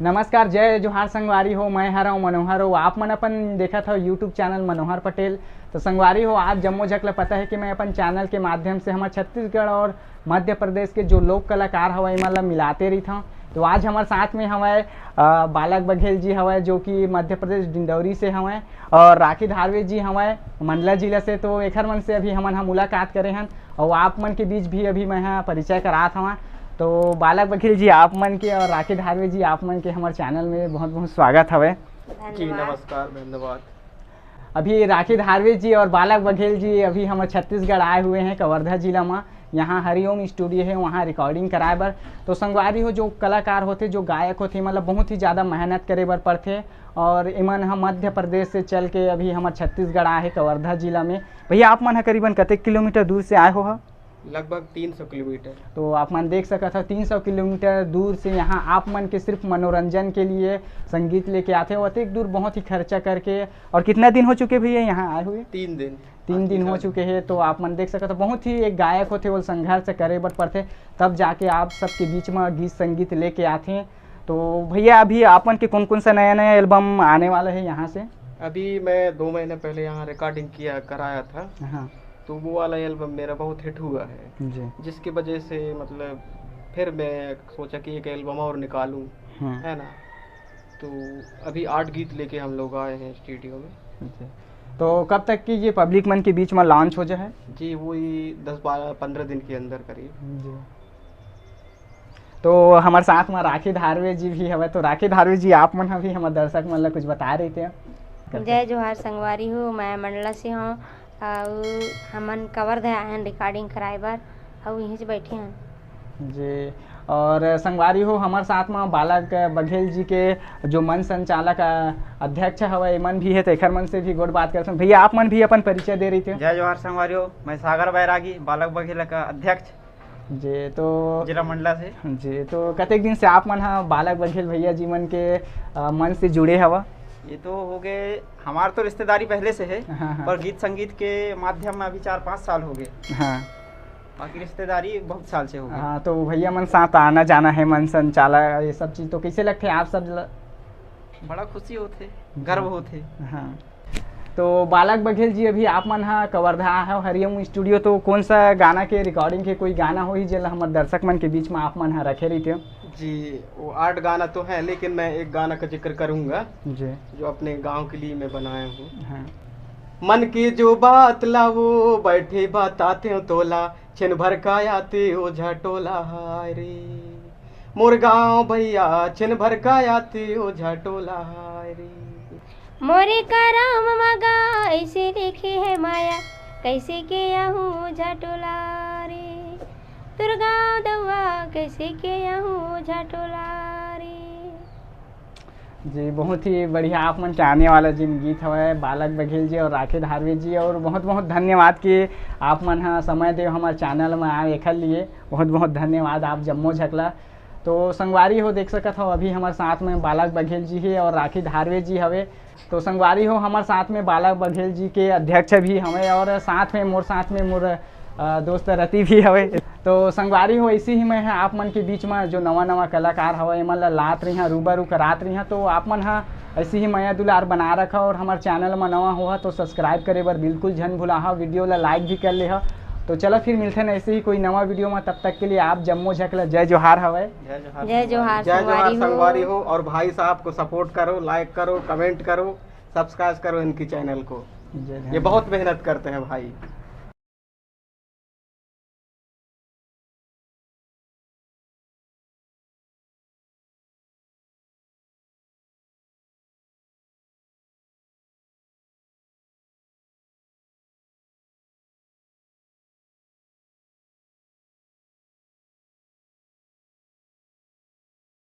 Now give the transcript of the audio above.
नमस्कार, जय जोहार संगवारी हो। मैं हरा हूँ मनोहर हो। आप मन अपन देखा था यूट्यूब चैनल मनोहर पटेल। तो संगवारी हो, आज जम्मो झकला पता है कि मैं अपन चैनल के माध्यम से हमारे छत्तीसगढ़ और मध्य प्रदेश के जो लोक कलाकार हवा मतलब मिलाते रही था। तो आज हमारे साथ में हमारे बालक बघेल जी हवा जो कि मध्य प्रदेश डिंडौरी से हवा, और राखी धारवे जी हवा मंडला जिला से। तो एक मन से अभी हमन मुलाकात करे हैं और आप मन के बीच भी अभी मैं परिचय करात हवा। तो बालक बघेल जी आप मन के और राखी धारवे जी आप मन के हमारे चैनल में बहुत बहुत स्वागत हवे जी। नमस्कार, धन्यवाद। अभी राखी धारवे जी और बालक बघेल जी अभी हमारे छत्तीसगढ़ आए हुए हैं, कवर्धा जिला में। यहाँ हरिओम स्टूडियो है, वहाँ रिकॉर्डिंग कराए बर। तो संगवारी हो, जो कलाकार होते, जो गायक होते, मतलब बहुत ही ज़्यादा मेहनत करे बर पड़ते। और इमन हम मध्य प्रदेश से चल के अभी हमारे छत्तीसगढ़ आए हैं, कवर्धा जिला में। भैया आप मन करीबन कतेक किलोमीटर दूर से आए हो? लगभग 300 किलोमीटर। तो आप मन देख सकते हो 300 किलोमीटर दूर से यहाँ आप मन के सिर्फ मनोरंजन के लिए संगीत लेके आते हो, अतिक दूर बहुत ही खर्चा करके। और कितना दिन हो चुके भैया यहाँ आए हुए? 3 दिन हो चुके हैं। तो आप मन देख सकते हो बहुत ही एक गायक होते वो संघर्ष करे बर पड़ते, तब जाके आप सबके बीच में गीत संगीत लेके आते हैं। तो भैया अभी आप मन के कौन कौन सा नया नया एल्बम आने वाला है यहाँ से? अभी मैं 2 महीने पहले यहाँ रिकॉर्डिंग कराया था। हाँ, तो वो वाला एल्बम मेरा बहुत हिट हुआ है जी। जिसकी वजह से मतलब फिर मैं सोचा कि एक एल्बम और निकालूं, है ना। तो अभी 8 गीत लेके हम लोग आए हैं स्टूडियो में। तो कब तक की ये पब्लिक मन के बीच में लॉन्च हो जाए? जी, वही 10-12-15 दिन के अंदर करीब। जी। तो हमारे साथ में राखी धारवे जी भी हवे। तो राखी धारवे जी आप मन अभी हमारे दर्शक मन ला कुछ बता रहे थे। जय जोहार संगवारी हो, मैं मंडला से हूँ और हमन कवर्धा आए हैं रिकॉर्डिंग कराए बर और यहीं से बैठे हैं जी। और संगवारी हो, हमारे साथ में बालक बघेल जी के जो मन संचालक अध्यक्ष हवे मन भी है। तो एक मन से भी गोड़ बात करते हैं। भैया आप मन भी अपन परिचय दे रही थे। जय जोहार संगवारी हो, मैं सागर बैरागी, बालक बघेल का अध्यक्ष जी। तो जिला मंडला से। जी, तो कतेक दिन से आप मन बालक बघेल भैया जी मन के मन से जुड़े हवा? ये तो हो गए, हमार तो रिश्तेदारी पहले से है। हाँ। पर गीत संगीत के माध्यम में अभी 4-5 साल हो गए। हाँ, बाकी रिश्तेदारी बहुत साल से हो गई। हाँ। तो भैया मन साथ आना जाना है, मन संचालक ये सब चीज़। तो कैसे लगते हैं आप सब? बड़ा खुशी होते, गर्व होते। हाँ। तो बालक बघेल जी अभी आप मन कवर्धा है हरिओम स्टूडियो। तो कौन सा गाना के रिकॉर्डिंग के कोई गाना हो ही जो हमारे दर्शक मन के बीच में आप मन रखे रही थे? जी, वो 8 गाना तो है, लेकिन मैं एक गाना का जिक्र करूंगा जी, जो अपने गांव के लिए मैं बनाया हूँ। हाँ। मन की जो बात लावो बैठे बताते हो तोला, छिन भर का आते हो झटोला। हाय रे मोर गाँव भैया, छिन भर का आते हो झटोला। हाय रे मोरे का राम मगा ऐसे देखे है माया, कैसे के आहूँ झटोला रे दुर्गा दवा, कैसे के आहूँ झटोला रे। जी, बहुत ही बढ़िया आप मन के आने वाला जिन गीत हवे बालक बघेल जी और राखी धारवे जी। और बहुत बहुत धन्यवाद कि आप मन समय दे हमारे चैनल में आए एक लिए। बहुत बहुत धन्यवाद आप जम्मो झकला। तो संगवारी हो देख सकत हो अभी हमारे साथ में बालक बघेल जी है और राखी धारवे जी हवे। तो संगवारी हो हमारे साथ में बालक बघेल जी के अध्यक्ष भी हवे और साथ में मोर दोस्त रति भी हवे। तो संगवारी हो ऐसी ही मैं आप मन के बीच में जो नवा कलाकार हवे मन ला लात रही रूबरू करात रही। तो आप मन ऐसी ही माया दुलार बना रखा और हमारे चैनल में नवा हुआ तो सब्सक्राइब करे बर बिल्कुल झन भुलाहा, वीडियो ला लाइक भी कर ले। तो चलो फिर मिलते हैं ऐसे ही कोई नवा वीडियो में। तब तक के लिए आप जम्मो झकला जय जोहार हवे। जय जोहार संगवारी हो। और भाई साहब को सपोर्ट करो, लाइक करो, कमेंट करो, सब्सक्राइब करो इनकी चैनल को। ये बहुत मेहनत करते हैं भाई।